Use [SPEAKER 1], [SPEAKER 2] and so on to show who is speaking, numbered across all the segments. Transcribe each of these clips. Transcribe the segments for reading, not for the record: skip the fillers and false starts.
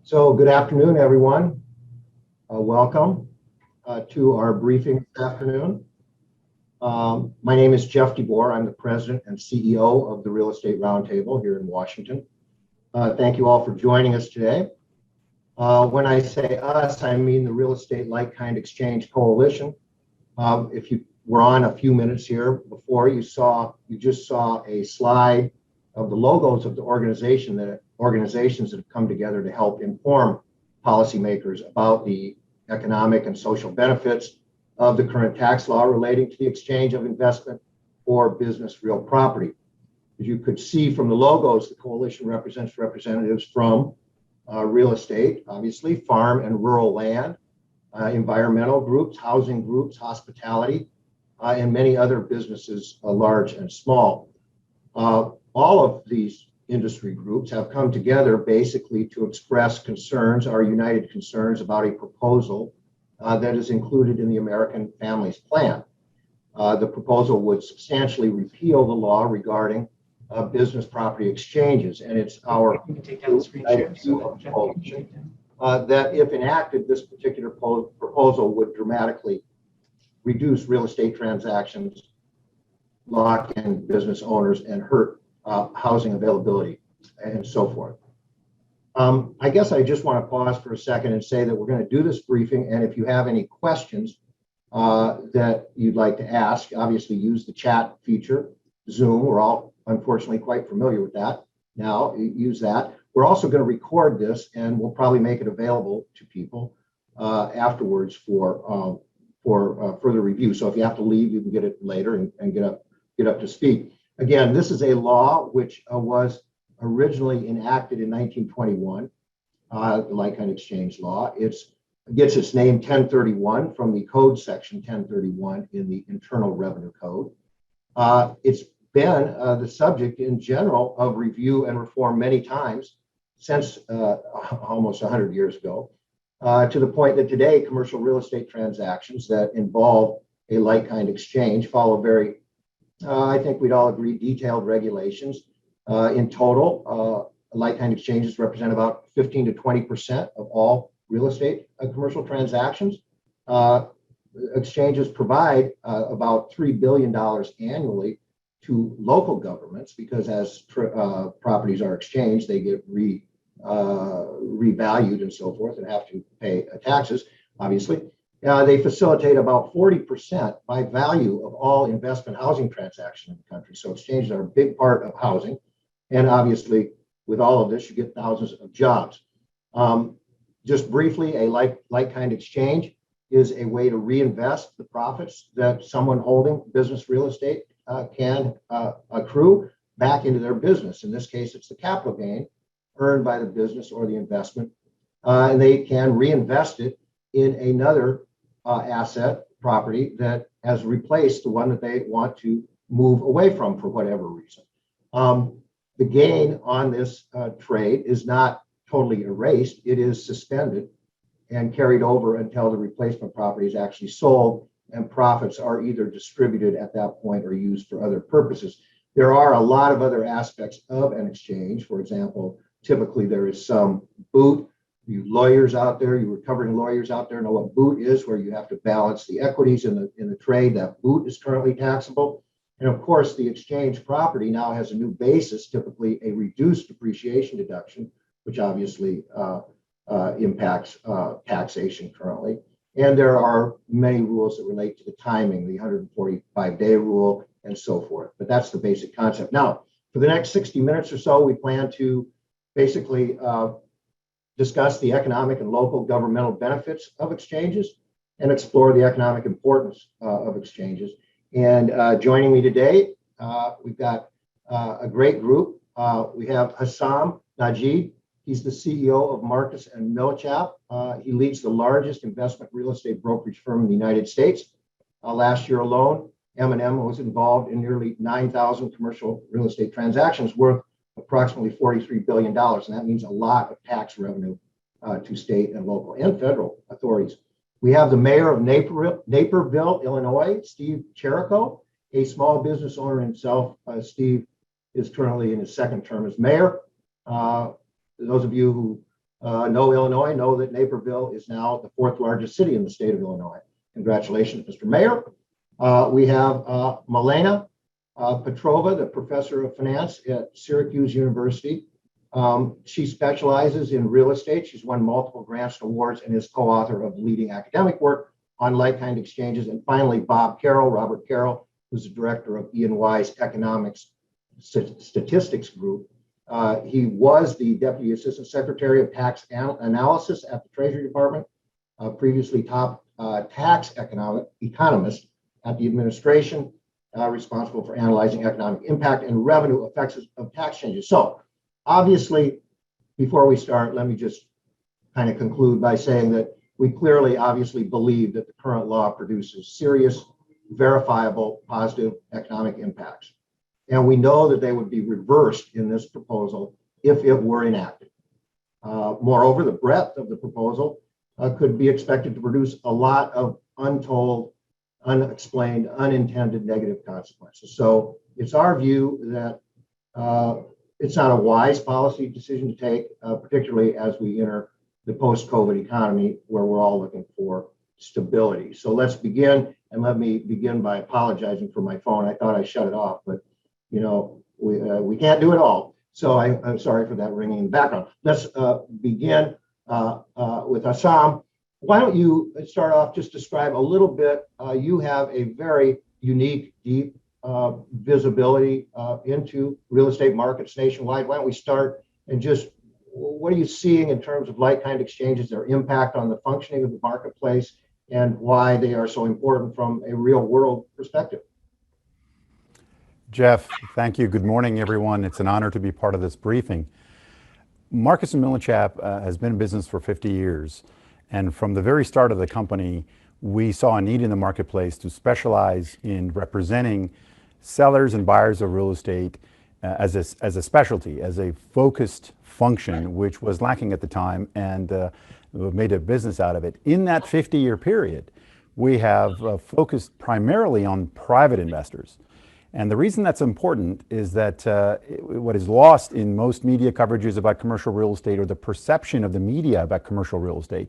[SPEAKER 1] So good afternoon, everyone. Welcome to our briefing this afternoon. My name is Jeff DeBoer. I'm the president and CEO of the Real Estate Roundtable here in Washington. Thank you all for joining us today. When I say us, I mean the Real Estate Like-Kind Exchange Coalition. If you were on a few minutes here before, you just saw a slide of the logos of the organizations that have come together to help inform policymakers about the economic and social benefits of the current tax law relating to the exchange of investment or business real property. As you could see from the logos, the coalition represents representatives from real estate, obviously, farm and rural land, environmental groups, housing groups, hospitality, and many other businesses, large and small. All of these industry groups have come together basically to express concerns, our united concerns about a proposal that is included in the American Families Plan. The proposal would substantially repeal the law regarding business property exchanges, and it's our that if enacted, this particular proposal would dramatically reduce real estate transactions, lock in business owners, and hurt housing availability and so forth. I guess I just want to pause for a second and say that we're going to do this briefing, and if you have any questions that you'd like to ask, obviously use the chat feature. Zoom, we're all unfortunately quite familiar with that now. Use that. We're also going to record this, and we'll probably make it available to people afterwards for further review. So if you have to leave, you can get it later and get up to speed. Again, this is a law which was originally enacted in 1921, the like-kind exchange law. It gets its name 1031 from the code section 1031 in the Internal Revenue Code. It's been the subject in general of review and reform many times since almost 100 years ago, to the point that today commercial real estate transactions that involve a like-kind exchange follow very I think we'd all agree, detailed regulations. In total, like-kind exchanges represent about 15 to 20% of all real estate commercial transactions. Exchanges provide about $3 billion annually to local governments because as properties are exchanged, they get revalued and so forth and have to pay taxes, obviously. They facilitate about 40% by value of all investment housing transactions in the country. So exchanges are a big part of housing. And obviously, with all of this, you get thousands of jobs. Just briefly, a like-kind exchange is a way to reinvest the profits that someone holding business real estate can accrue back into their business. In this case, it's the capital gain earned by the business or the investment. And they can reinvest it in another asset, property that has replaced the one that they want to move away from for whatever reason. The gain on this trade is not totally erased. It is suspended and carried over until the replacement property is actually sold and profits are either distributed at that point or used for other purposes. There are a lot of other aspects of an exchange. For example, typically there is some boot. You lawyers out there, you recovering lawyers out there know what boot is, where you have to balance the equities in the trade. That boot is currently taxable. And of course, the exchange property now has a new basis, typically a reduced depreciation deduction, which obviously impacts taxation currently. And there are many rules that relate to the timing, the 145-day rule and so forth. But that's the basic concept. Now, for the next 60 minutes or so, we plan to basically discuss the economic and local governmental benefits of exchanges and explore the economic importance of exchanges. And joining me today, we've got a great group. We have Hassam Najid. He's the CEO of Marcus & Millichap. He leads the largest investment real estate brokerage firm in the United States. Last year alone, M&M was involved in nearly 9,000 commercial real estate transactions worth approximately $43 billion. And that means a lot of tax revenue to state and local and federal authorities. We have the mayor of Naperville, Illinois, Steve Cherico, a small business owner himself. Steve is currently in his second term as mayor. Those of you who know Illinois, know that Naperville is now the fourth largest city in the state of Illinois. Congratulations, Mr. Mayor. We have Milena Petrova, the professor of finance at Syracuse University. She specializes in real estate. She's won multiple grants and awards and is co-author of leading academic work on like-kind exchanges. And finally, Robert Carroll, who's the director of E&Y's Economics Statistics Group. He was the Deputy Assistant Secretary of Tax Analysis at the Treasury Department, previously top tax economist at the administration, responsible for analyzing economic impact and revenue effects of tax changes. So obviously, before we start, let me just kind of conclude by saying that we clearly, obviously believe that the current law produces serious, verifiable, positive economic impacts. And we know that they would be reversed in this proposal if it were enacted. Moreover, the breadth of the proposal could be expected to produce a lot of untold, unexplained, unintended negative consequences. So it's our view that it's not a wise policy decision to take, particularly as we enter the post-COVID economy where we're all looking for stability. So let's begin, and let me begin by apologizing for my phone. I thought I shut it off, but you know, we can't do it all. So I'm sorry for that ringing in the background. Let's begin with Assam. Why don't you start off, just describe a little bit. You have a very unique, deep visibility into real estate markets nationwide. Why don't we start and just, what are you seeing in terms of like-kind exchanges, their impact on the functioning of the marketplace, and why they are so important from a real world perspective?
[SPEAKER 2] Jeff, thank you. Good morning, everyone. It's an honor to be part of this briefing. Marcus & Millichap has been in business for 50 years. And from the very start of the company, we saw a need in the marketplace to specialize in representing sellers and buyers of real estate as a specialty, as a focused function, which was lacking at the time, and we've made a business out of it. In that 50-year period, we have focused primarily on private investors. And the reason that's important is that what is lost in most media coverages about commercial real estate, or the perception of the media about commercial real estate,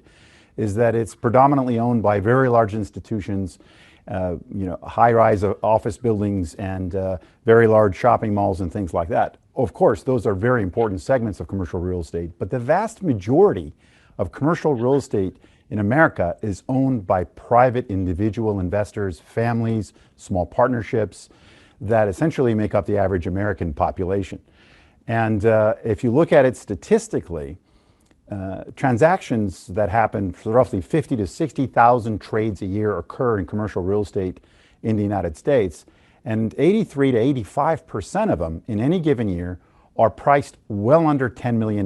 [SPEAKER 2] is that it's predominantly owned by very large institutions, high-rise office buildings and very large shopping malls and things like that. Of course, those are very important segments of commercial real estate, but the vast majority of commercial real estate in America is owned by private individual investors, families, small partnerships, that essentially make up the average American population. And if you look at it statistically, transactions that happen, roughly 50 to 60,000 trades a year occur in commercial real estate in the United States, and 83 to 85% of them in any given year are priced well under $10 million,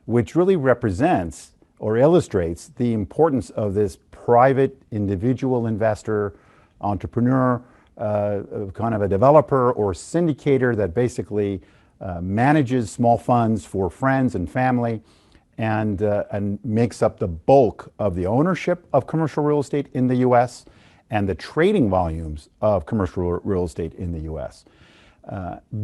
[SPEAKER 2] which really represents or illustrates the importance of this private individual investor, entrepreneur, kind of a developer or syndicator that basically manages small funds for friends and family, and makes up the bulk of the ownership of commercial real estate in the U.S. and the trading volumes of commercial real estate in the U.S.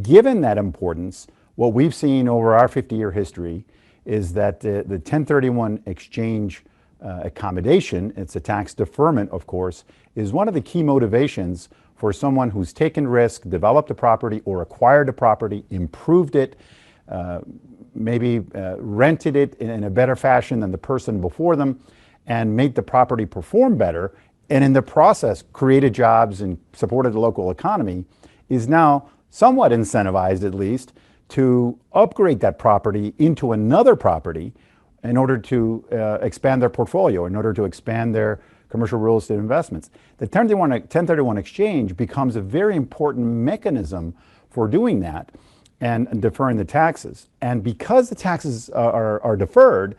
[SPEAKER 2] Given that importance, what we've seen over our 50-year history is that the 1031 exchange accommodation, it's a tax deferment, of course, is one of the key motivations for someone who's taken risk, developed a property or acquired a property, improved it, maybe rented it in a better fashion than the person before them, and made the property perform better, and in the process created jobs and supported the local economy, is now somewhat incentivized, at least, to upgrade that property into another property in order to expand their portfolio, in order to expand their commercial real estate investments. The 1031 exchange becomes a very important mechanism for doing that and deferring the taxes. And because the taxes are deferred,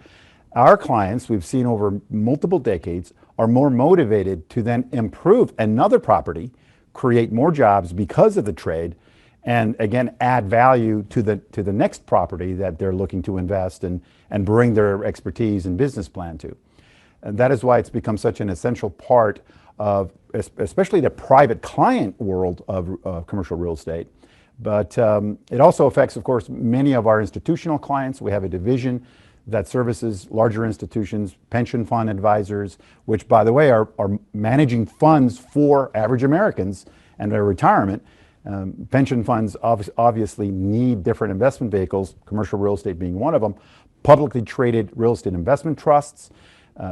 [SPEAKER 2] our clients, we've seen over multiple decades, are more motivated to then improve another property, create more jobs because of the trade, and again, add value to the next property that they're looking to invest in and bring their expertise and business plan to. And that is why it's become such an essential part of, especially the private client world of commercial real estate. But it also affects, of course, many of our institutional clients. We have a division that services larger institutions, pension fund advisors, which, by the way, are managing funds for average Americans and their retirement. Pension funds obviously need different investment vehicles, commercial real estate being one of them. Publicly traded real estate investment trusts,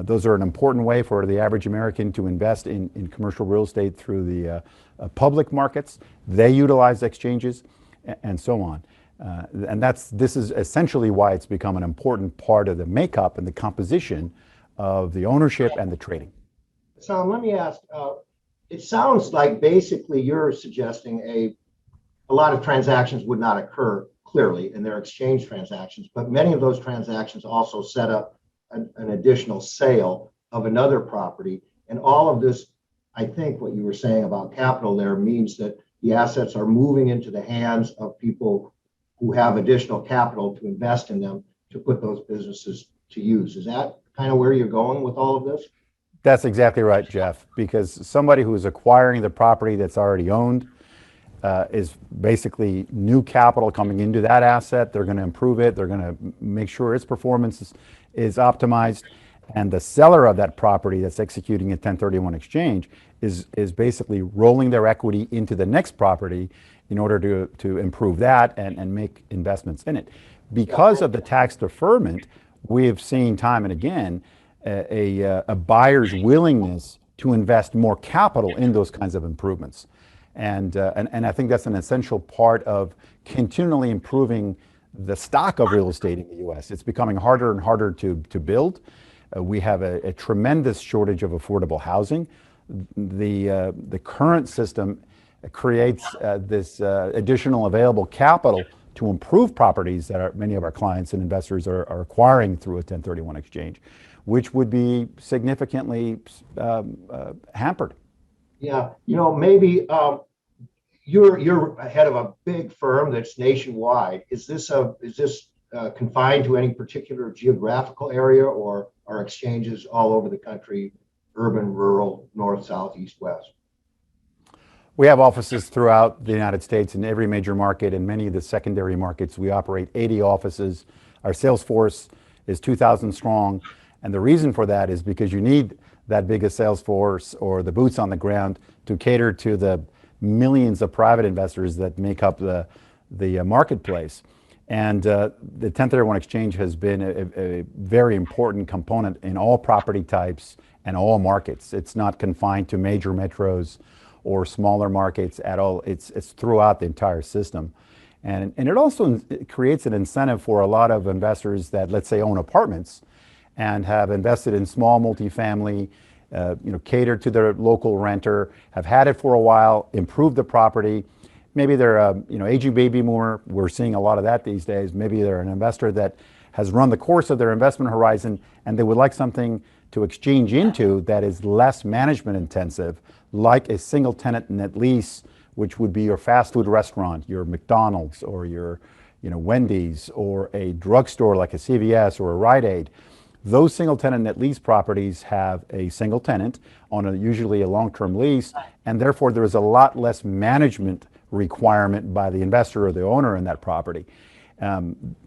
[SPEAKER 2] those are an important way for the average American to invest in commercial real estate through the public markets. They utilize exchanges and so on. And this is essentially why it's become an important part of the makeup and the composition of the ownership and the trading.
[SPEAKER 1] So let me ask, it sounds like basically you're suggesting a lot of transactions would not occur clearly in their exchange transactions, but many of those transactions also set up an additional sale of another property. And all of this, I think what you were saying about capital there means that the assets are moving into the hands of people who have additional capital to invest in them to put those businesses to use. Is that kind of where you're going with all of this?
[SPEAKER 2] That's exactly right, Jeff, because somebody who is acquiring the property that's already owned is basically new capital coming into that asset. They're going to improve it. They're going to make sure its performance is optimized. And the seller of that property that's executing a 1031 exchange is basically rolling their equity into the next property in order to improve that and make investments in it. Because of the tax deferment, we have seen time and again a buyer's willingness to invest more capital in those kinds of improvements. And I think that's an essential part of continually improving the stock of real estate in the U.S. It's becoming harder and harder to build. We have a tremendous shortage of affordable housing. The current system creates this additional available capital to improve properties that many of our clients and investors are acquiring through a 1031 exchange, which would be significantly hampered.
[SPEAKER 1] Yeah, maybe you're ahead of a big firm that's nationwide. Is this confined to any particular geographical area, or are exchanges all over the country, urban, rural, north, south, east, west?
[SPEAKER 2] We have offices throughout the United States in every major market. In many of the secondary markets, we operate 80 offices. Our sales force is 2,000 strong. And the reason for that is because you need that big a sales force or the boots on the ground to cater to the millions of private investors that make up the marketplace. And the 1031 exchange has been a very important component in all property types and all markets. It's not confined to major metros or smaller markets at all. It's throughout the entire system. And it also creates an incentive for a lot of investors that, let's say, own apartments and have invested in small multifamily, catered to their local renter, have had it for a while, improved the property. Maybe they're aging baby boomer. We're seeing a lot of that these days. Maybe they're an investor that has run the course of their investment horizon and they would like something to exchange into that is less management intensive, like a single tenant net lease, which would be your fast food restaurant, your McDonald's or your Wendy's, or a drugstore like a CVS or a Rite Aid. Those single tenant net lease properties have a single tenant on usually a long-term lease, and therefore there is a lot less management requirement by the investor or the owner in that property.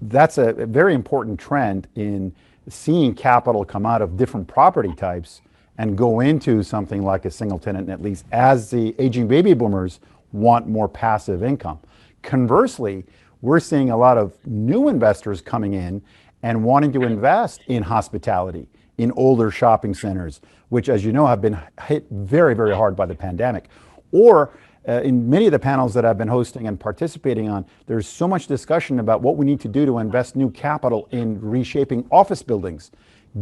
[SPEAKER 2] That's a very important trend in seeing capital come out of different property types and go into something like a single tenant net lease as the aging baby boomers want more passive income. Conversely, we're seeing a lot of new investors coming in and wanting to invest in hospitality, in older shopping centers, which, as you know, have been hit very, very hard by the pandemic. Or in many of the panels that I've been hosting and participating on, there's so much discussion about what we need to do to invest new capital in reshaping office buildings,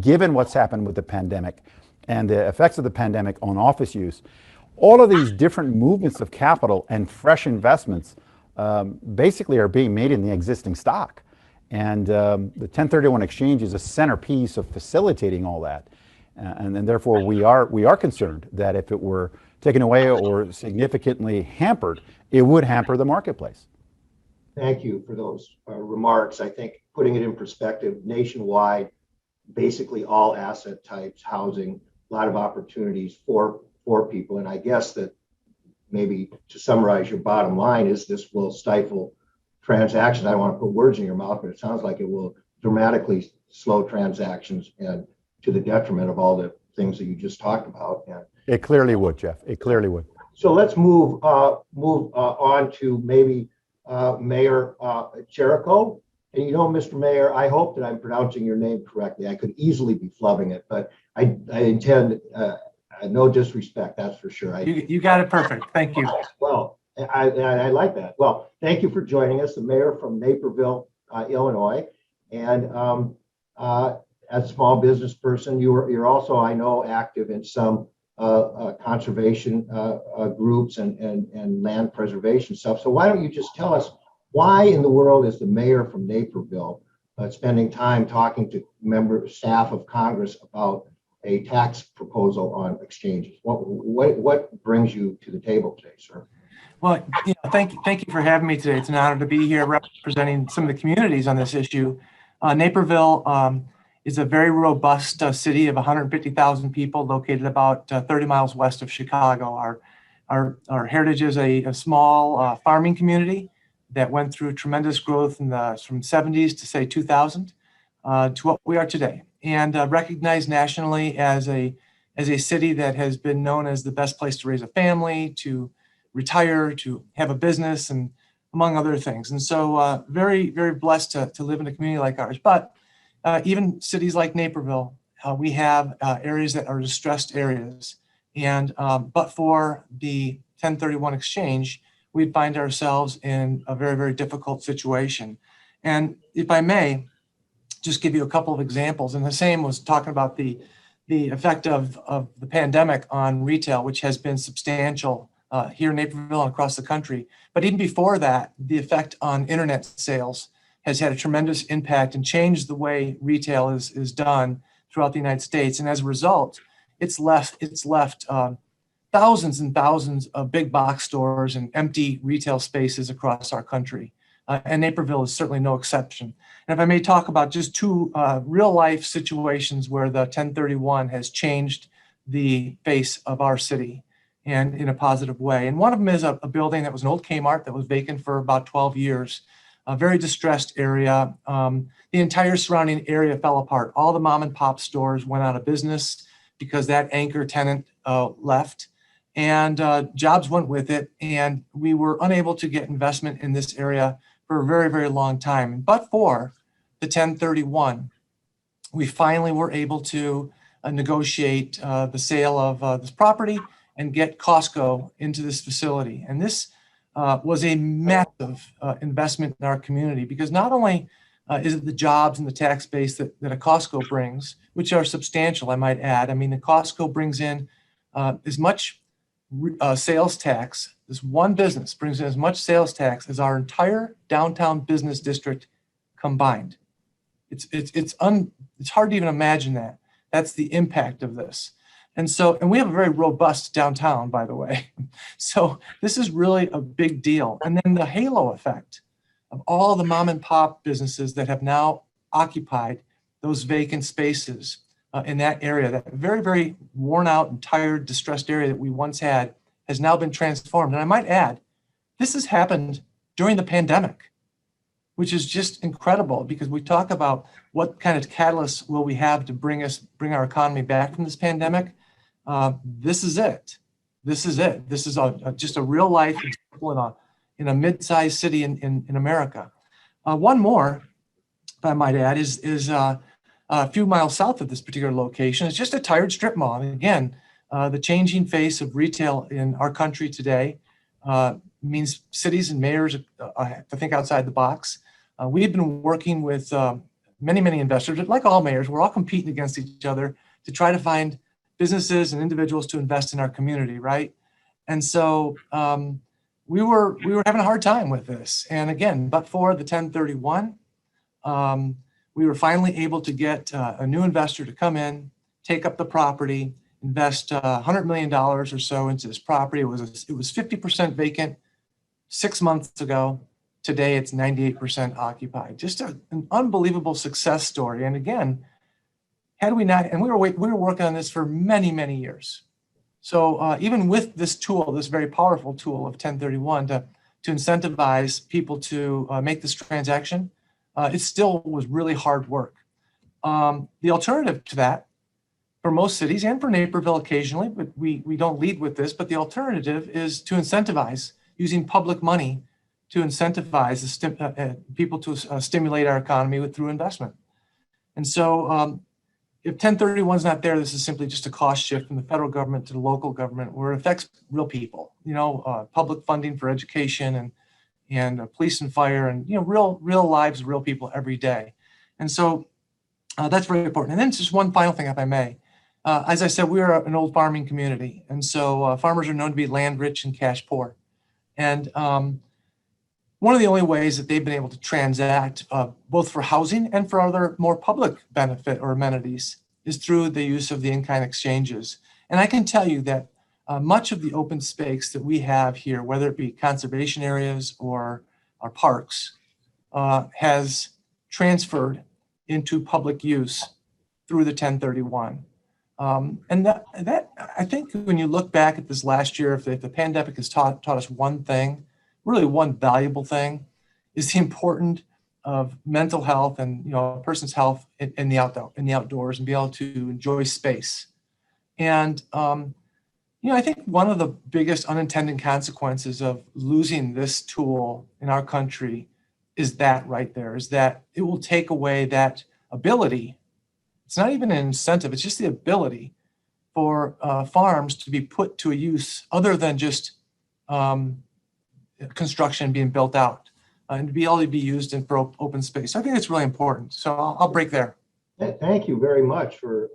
[SPEAKER 2] given what's happened with the pandemic and the effects of the pandemic on office use. All of these different movements of capital and fresh investments basically are being made in the existing stock. And the 1031 exchange is a centerpiece of facilitating all that. And therefore we are concerned that if it were taken away or significantly hampered, it would hamper the marketplace.
[SPEAKER 1] Thank you for those remarks. I think putting it in perspective, nationwide, basically all asset types, housing, a lot of opportunities for people. And I guess that maybe to summarize your bottom line is this will stifle transactions. I don't want to put words in your mouth, but it sounds like it will dramatically slow transactions and to the detriment of all the things that you just talked about. And
[SPEAKER 2] It clearly would, Jeff. It clearly would.
[SPEAKER 1] so let's move on to maybe Mayor Jericho. And Mr. Mayor, I hope that I'm pronouncing your name correctly. I could easily be flubbing it, but I intend no disrespect, that's for sure.
[SPEAKER 3] You got it perfect. Thank you.
[SPEAKER 1] Well, I like that. Well, thank you for joining us, the mayor from Naperville, Illinois. And as a small business person, you're also, I know, active in some conservation groups and land preservation stuff. So why don't you just tell us, why in the world is the mayor from Naperville spending time talking to staff of Congress about a tax proposal on exchanges? What brings you to the table today, sir?
[SPEAKER 3] Well, thank you for having me today. It's an honor to be here representing some of the communities on this issue. Naperville is a very robust city of 150,000 people located about 30 miles west of Chicago. Our heritage is a small farming community that went through tremendous growth from 70s to say 2000 to what we are today, and recognized nationally as a city that has been known as the best place to raise a family, to retire, to have a business, and among other things. And so very, very blessed to live in a community like ours. But even cities like Naperville, we have areas that are distressed areas. And but for the 1031 exchange, we'd find ourselves in a very, very difficult situation. And if I may, just give you a couple of examples. And the same was talking about the effect of the pandemic on retail, which has been substantial here in Naperville and across the country. But even before that, the effect on internet sales has had a tremendous impact and changed the way retail is done throughout the United States. And as a result, it's left thousands and thousands of big box stores and empty retail spaces across our country. And Naperville is certainly no exception. And if I may talk about just two real life situations where the 1031 has changed the face of our city and in a positive way. And one of them is a building that was an old Kmart that was vacant for about 12 years, a very distressed area. The entire surrounding area fell apart. All the mom and pop stores went out of business because that anchor tenant left, and jobs went with it. And we were unable to get investment in this area for a very, very long time. But for the 1031, we finally were able to negotiate the sale of this property and get Costco into this facility. And this was a massive investment in our community, because not only is it the jobs and the tax base that a Costco brings, which are substantial, I might add. I mean, the Costco brings in as much sales tax. This one business brings in as much sales tax as our entire downtown business district combined. It's hard to even imagine that. That's the impact of this. And we have a very robust downtown, by the way. So this is really a big deal. And then the halo effect of all the mom and pop businesses that have now occupied those vacant spaces in that area, that very, very worn out and tired, distressed area that we once had, has now been transformed. And I might add, this has happened during the pandemic, which is just incredible, because we talk about what kind of catalysts will we have to bring our economy back from this pandemic. This is it. This is it. This is just a real life example in a mid-sized city in America. One more, if I might add, is a few miles south of this particular location. It's just a tired strip mall. And again, the changing face of retail in our country today means cities and mayors have to think outside the box. We've been working with many investors. Like all mayors, we're all competing against each other to try to find businesses and individuals to invest in our community, right? And so we were having a hard time with this. And again, but for the 1031, we were finally able to get a new investor to come in, take up the property, invest $100 million or so into this property. It was 50% vacant 6 months ago. Today, it's 98% occupied. Just an unbelievable success story. And again, had we not, and we were working on this for many years. So even with this tool, this very powerful tool of 1031 to incentivize people to make this transaction, it still was really hard work. The alternative to that, for most cities and for Naperville occasionally, but we don't lead with this, but the alternative is to incentivize using public money to incentivize people to stimulate our economy through investment. And so if 1031 is not there, this is simply just a cost shift from the federal government to the local government where it affects real people, public funding for education and police and fire and, real lives of real people every day. And so that's very important. And then just one final thing, if I may. As I said, we are an old farming community. And so farmers are known to be land rich and cash poor. And one of the only ways that they've been able to transact, both for housing and for other more public benefit or amenities, is through the use of the in-kind exchanges. And I can tell you that much of the open space that we have here, whether it be conservation areas or our parks, has transferred into public use through the 1031. And that I think when you look back at this last year, if the pandemic has taught us one thing, really one valuable thing, is the importance of mental health and a person's health in the outdoors and be able to enjoy space. And I think one of the biggest unintended consequences of losing this tool in our country is that right there, is that it will take away that ability. It's not even an incentive, it's just the ability for farms to be put to a use other than just construction being built out and to be able to be used for open space. So I think it's really important. So I'll break there.
[SPEAKER 1] Thank you very much for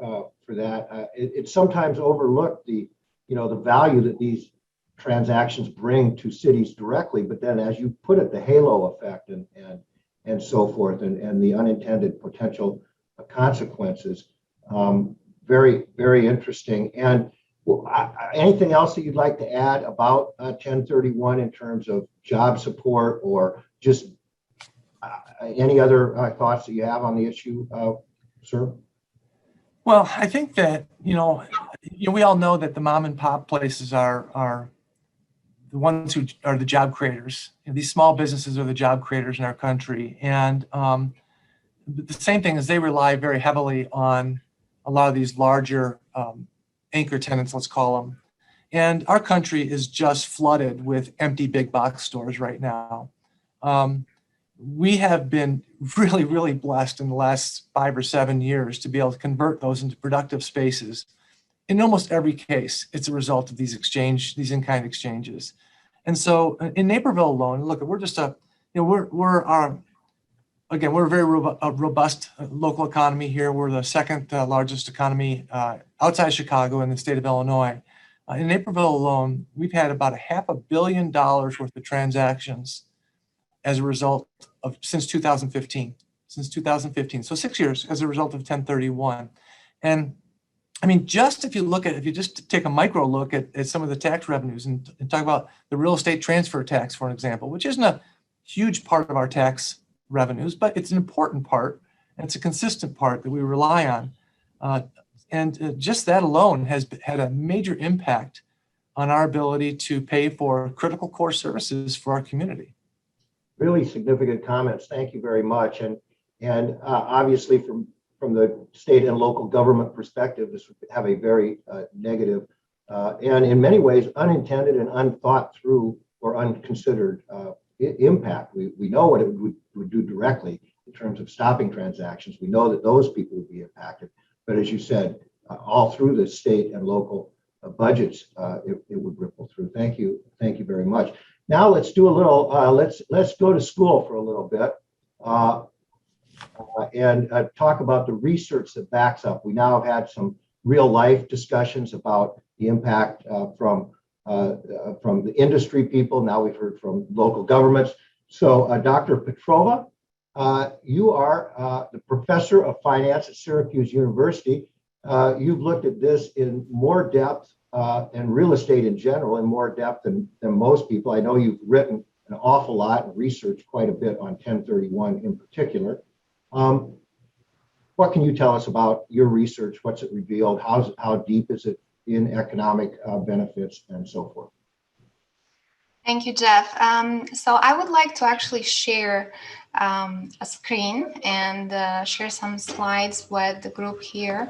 [SPEAKER 1] that. It's sometimes overlooked the value that these transactions bring to cities directly, but then as you put it, the halo effect and so forth and the unintended potential consequences. Very, very interesting. And anything else that you'd like to add about 1031 in terms of job support or just any other thoughts that you have on the issue, sir?
[SPEAKER 3] Well, I think that, we all know that the mom and pop places are the ones who are the job creators. These small businesses are the job creators in our country. And the same thing is they rely very heavily on a lot of these larger anchor tenants, let's call them. And our country is just flooded with empty big box stores right now. We have been really, really blessed in the last 5 or 7 years to be able to convert those into productive spaces. In almost every case, it's a result of these in-kind exchanges. And so in Naperville alone, look, we're just we're a very robust local economy here. We're the second largest economy outside Chicago in the state of Illinois. In Naperville alone, we've had about $500 million worth of transactions as a result of since 2015. So 6 years as a result of 1031. And I mean, if you just take a micro look at some of the tax revenues and talk about the real estate transfer tax, for example, which isn't a huge part of our tax revenues, but it's an important part and it's a consistent part that we rely on. And just that alone has had a major impact on our ability to pay for critical core services for our community.
[SPEAKER 1] Really significant comments. Thank you very much. And obviously from the state and local government perspective, this would have a very negative and in many ways unintended and unthought through or unconsidered impact. We know what it would do directly in terms of stopping transactions. We know that those people would be impacted. But as you said, all through the state and local budgets, it would ripple through. Thank you very much. Now let's do a little. Let's go to school for a little bit and talk about the research that backs up. We now have had some real life discussions about the impact from the industry people. Now we've heard from local governments. So Dr. Petrova, you are the professor of finance at Syracuse University. You've looked at this in more depth and real estate in general in more depth than most people. I know you've written an awful lot and researched quite a bit on 1031 in particular. What can you tell us about your research? What's it revealed? How deep is it in economic benefits and so forth?
[SPEAKER 4] Thank you, Jeff. So I would like to actually share a screen and share some slides with the group here.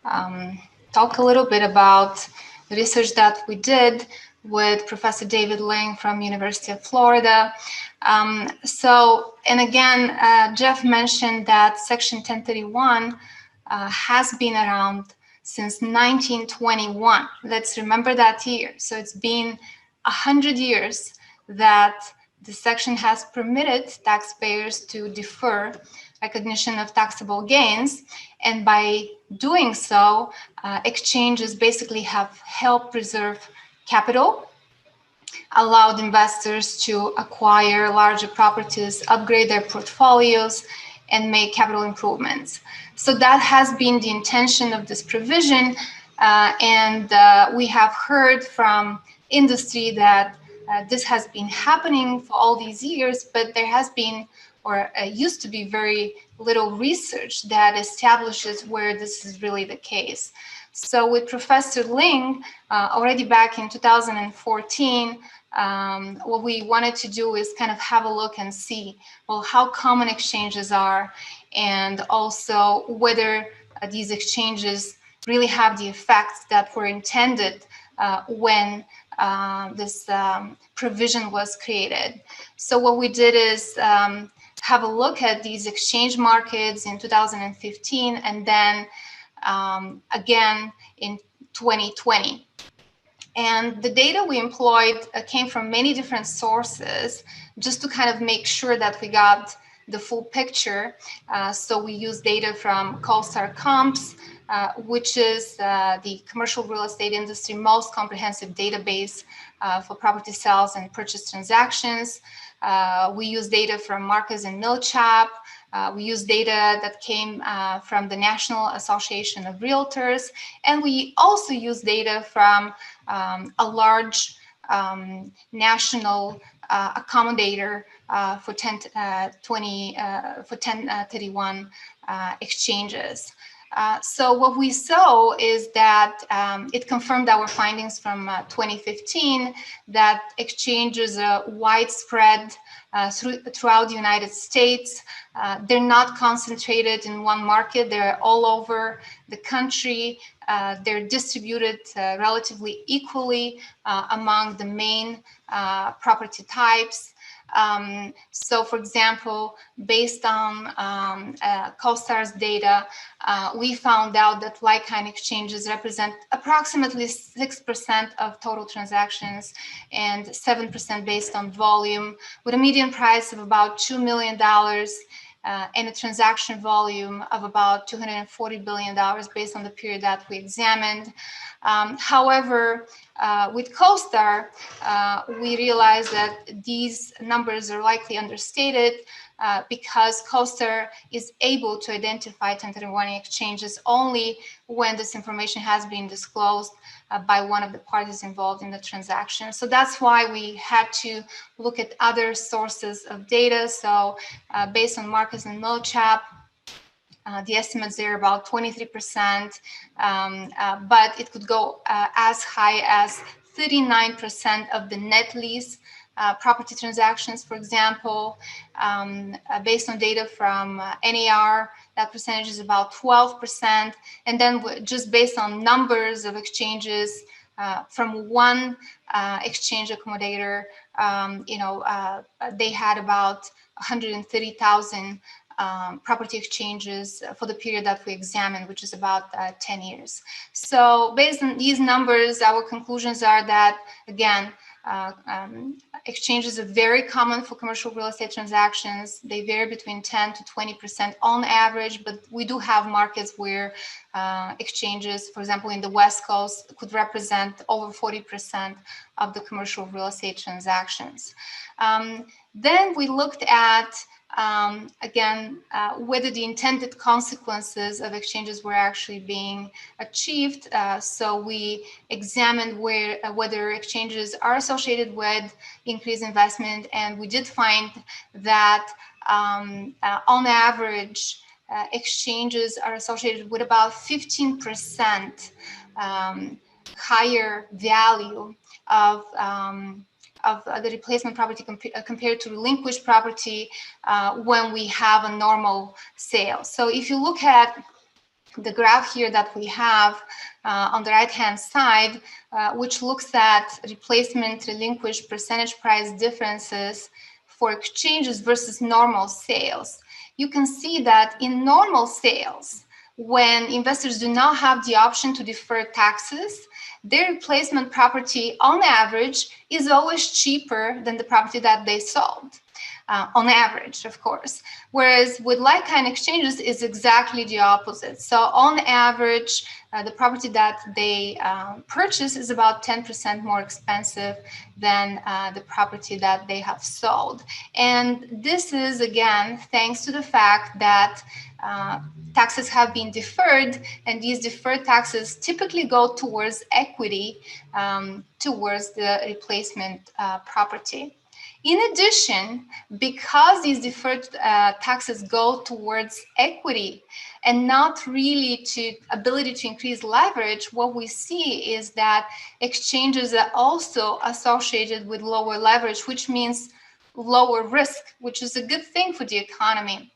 [SPEAKER 4] Talk a little bit about the research that we did with Professor David Ling from University of Florida. And again, Jeff mentioned that Section 1031 has been around since 1921. Let's remember that year. So it's been 100 years that the section has permitted taxpayers to defer recognition of taxable gains. And by doing so, exchanges basically have helped preserve capital, allowed investors to acquire larger properties, upgrade their portfolios, and make capital improvements. So that has been the intention of this provision. We have heard from industry that this has been happening for all these years, but there has been or used to be very little research that establishes where this is really the case. So with Professor Ling, already back in 2014, what we wanted to do is kind of have a look and see, well, how common exchanges are, and also whether these exchanges really have the effects that were intended when this provision was created. So what we did is have a look at these exchange markets in 2015 and then again in 2020. And the data we employed came from many different sources just to kind of make sure that we got the full picture. So we used data from CoStar Comps, which is the commercial real estate industry most comprehensive database for property sales and purchase transactions. We use data from Marcus and Millichap. We use data that came from the National Association of Realtors. And we also use data from a large national accommodator for 1031 exchanges. So what we saw is that it confirmed our findings from 2015 that exchanges are widespread throughout the United States. They're not concentrated in one market. They're all over the country. They're distributed relatively equally among the main property types. So, for example, based on CoStar's data, we found out that like-kind exchanges represent approximately 6% of total transactions and 7% based on volume, with a median price of about $2 million and a transaction volume of about $240 billion based on the period that we examined. However, with CoStar, we realized that these numbers are likely understated because CoStar is able to identify 1031 exchanges only when this information has been disclosed by one of the parties involved in the transaction. So that's why we had to look at other sources of data. So based on Marcus and Millichap, the estimates there are about 23%, but it could go as high as 39% of the net lease property transactions, for example. Based on data from NAR, that percentage is about 12%. And then just based on numbers of exchanges from one exchange accommodator, they had about 130,000 property exchanges for the period that we examined, which is about 10 years. So based on these numbers, our conclusions are that, again, exchanges are very common for commercial real estate transactions. They vary between 10 to 20% on average, but we do have markets where exchanges, for example, in the West Coast, could represent over 40% of the commercial real estate transactions. Then we looked at whether the intended consequences of exchanges were actually being achieved. So we examined whether exchanges are associated with increased investment, and we did find that on average, exchanges are associated with about 15% higher value of of the replacement property compared to relinquished property when we have a normal sale. So if you look at the graph here that we have on the right-hand side, which looks at replacement relinquished percentage price differences for exchanges versus normal sales, you can see that in normal sales, when investors do not have the option to defer taxes, their replacement property on average is always cheaper than the property that they sold. On average, of course. Whereas with like-kind exchanges is exactly the opposite. So on average, the property that they purchase is about 10% more expensive than the property that they have sold. And this is, again, thanks to the fact that taxes have been deferred, and these deferred taxes typically go towards equity, towards the replacement property. In addition, because these deferred taxes go towards equity and not really to ability to increase leverage, what we see is that exchanges are also associated with lower leverage, which means lower risk, which is a good thing for the economy.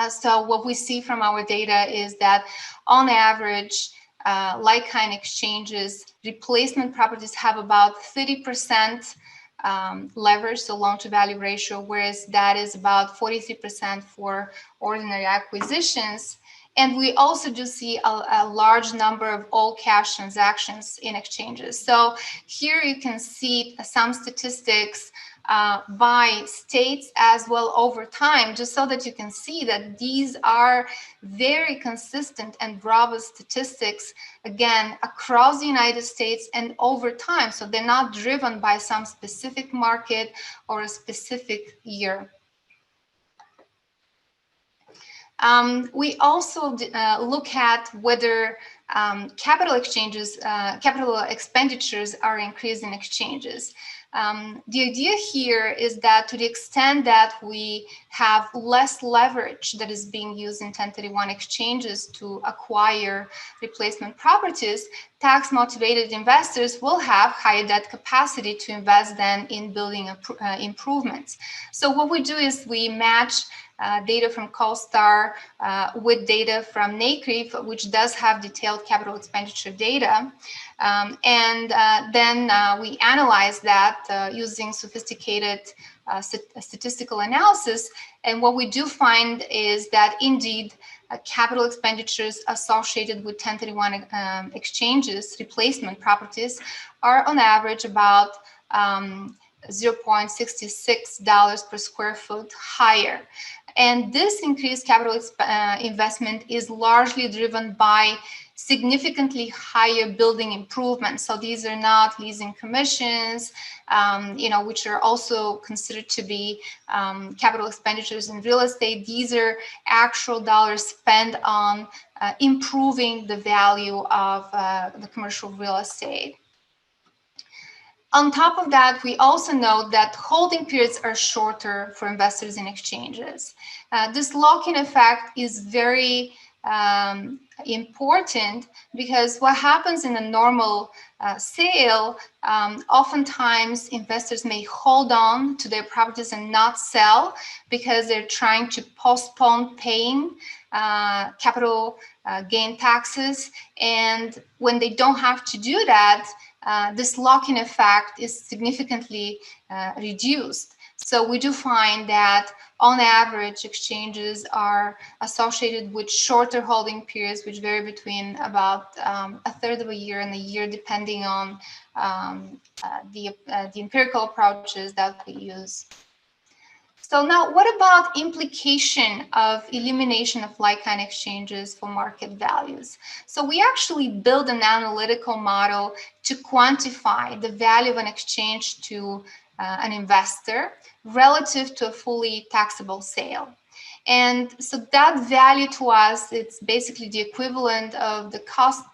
[SPEAKER 4] So what we see from our data is that on average, like-kind exchanges, replacement properties have about 30% leverage, so loan-to-value ratio, whereas that is about 43% for ordinary acquisitions. And we also do see a large number of all-cash transactions in exchanges. So here you can see some statistics by states as well over time, just so that you can see that these are very consistent and robust statistics, again, across the United States and over time. So they're not driven by some specific market or a specific year. We also look at whether capital expenditures are increased in exchanges. The idea here is that to the extent that we have less leverage that is being used in 1031 exchanges to acquire replacement properties, tax-motivated investors will have higher debt capacity to invest then in building improvements. So what we do is we match data from CoStar with data from NCREIF, which does have detailed capital expenditure data. Then we analyze that using sophisticated statistical analysis. And what we do find is that indeed capital expenditures associated with 1031 exchanges, replacement properties, are on average about $0.66 per square foot higher. And this increased capital investment is largely driven by significantly higher building improvements. So these are not leasing commissions, which are also considered to be capital expenditures in real estate. These are actual dollars spent on improving the value of the commercial real estate. On top of that, we also know that holding periods are shorter for investors in exchanges. This lock-in effect is very important because what happens in a normal sale, oftentimes investors may hold on to their properties and not sell because they're trying to postpone paying capital gain taxes. And when they don't have to do that, this lock-in effect is significantly reduced. So we do find that on average, exchanges are associated with shorter holding periods, which vary between about a third of a year and a year, depending on the empirical approaches that we use. So now, what about implication of elimination of like-kind exchanges for market values? So we actually build an analytical model to quantify the value of an exchange to an investor relative to a fully taxable sale. And so that value to us, it's basically the equivalent of the cost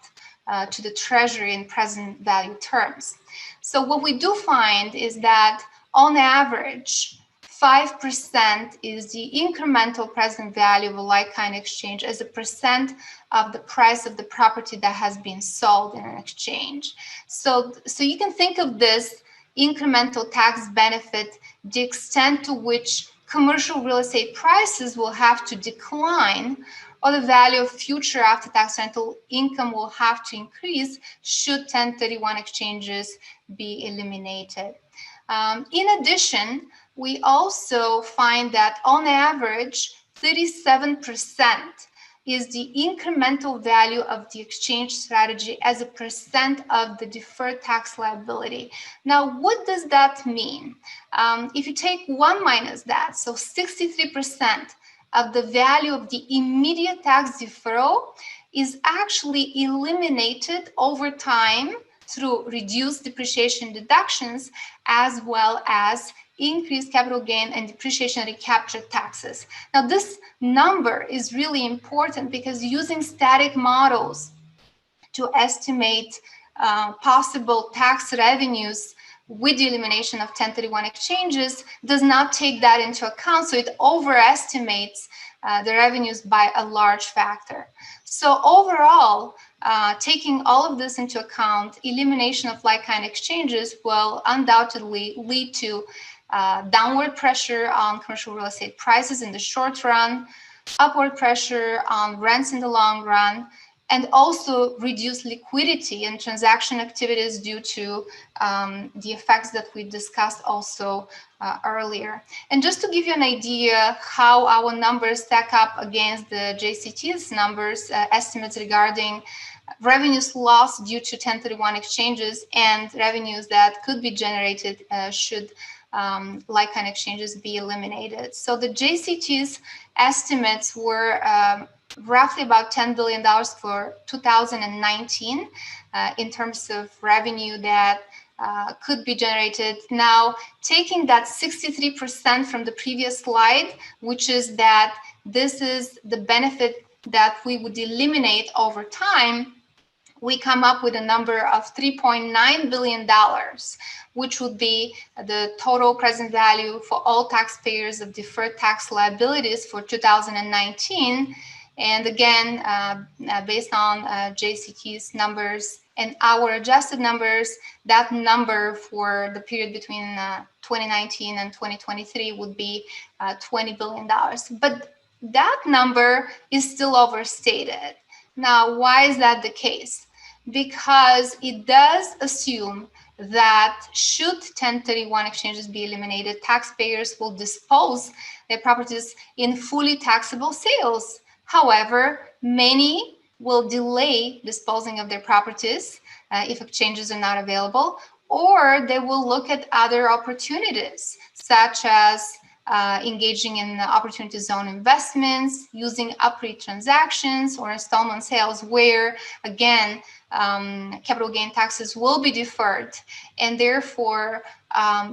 [SPEAKER 4] to the treasury in present value terms. So what we do find is that on average, 5% is the incremental present value of a like-kind exchange as a percent of the price of the property that has been sold in an exchange. So you can think of this incremental tax benefit, the extent to which commercial real estate prices will have to decline, or the value of future after-tax rental income will have to increase should 1031 exchanges be eliminated. In addition, we also find that on average, 37% is the incremental value of the exchange strategy as a percent of the deferred tax liability. Now, what does that mean? If you take 1 minus that, so 63% of the value of the immediate tax deferral is actually eliminated over time through reduced depreciation deductions, as well as increased capital gain and depreciation recapture taxes. Now, this number is really important because using static models to estimate possible tax revenues with the elimination of 1031 exchanges does not take that into account, so it overestimates the revenues by a large factor. So overall, taking all of this into account, elimination of like-kind exchanges will undoubtedly lead to downward pressure on commercial real estate prices in the short run, upward pressure on rents in the long run, and also reduce liquidity and transaction activities due to the effects that we discussed also earlier. And just to give you an idea how our numbers stack up against the JCT's numbers, estimates regarding revenues lost due to 1031 exchanges and revenues that could be generated should like-kind exchanges be eliminated. So the JCT's estimates were roughly about $10 billion for 2019 in terms of revenue that could be generated. Now, taking that 63% from the previous slide, which is that this is the benefit that we would eliminate over time, we come up with a number of $3.9 billion, which would be the total present value for all taxpayers of deferred tax liabilities for 2019. And again, based on JCT's numbers and our adjusted numbers, that number for the period between 2019 and 2023 would be $20 billion. But that number is still overstated. Now, why is that the case? Because it does assume that should 1031 exchanges be eliminated, taxpayers will dispose their properties in fully taxable sales. However, many will delay disposing of their properties if exchanges are not available, or they will look at other opportunities, such as engaging in opportunity zone investments, using UPREIT transactions or installment sales, where, again, capital gain taxes will be deferred, and therefore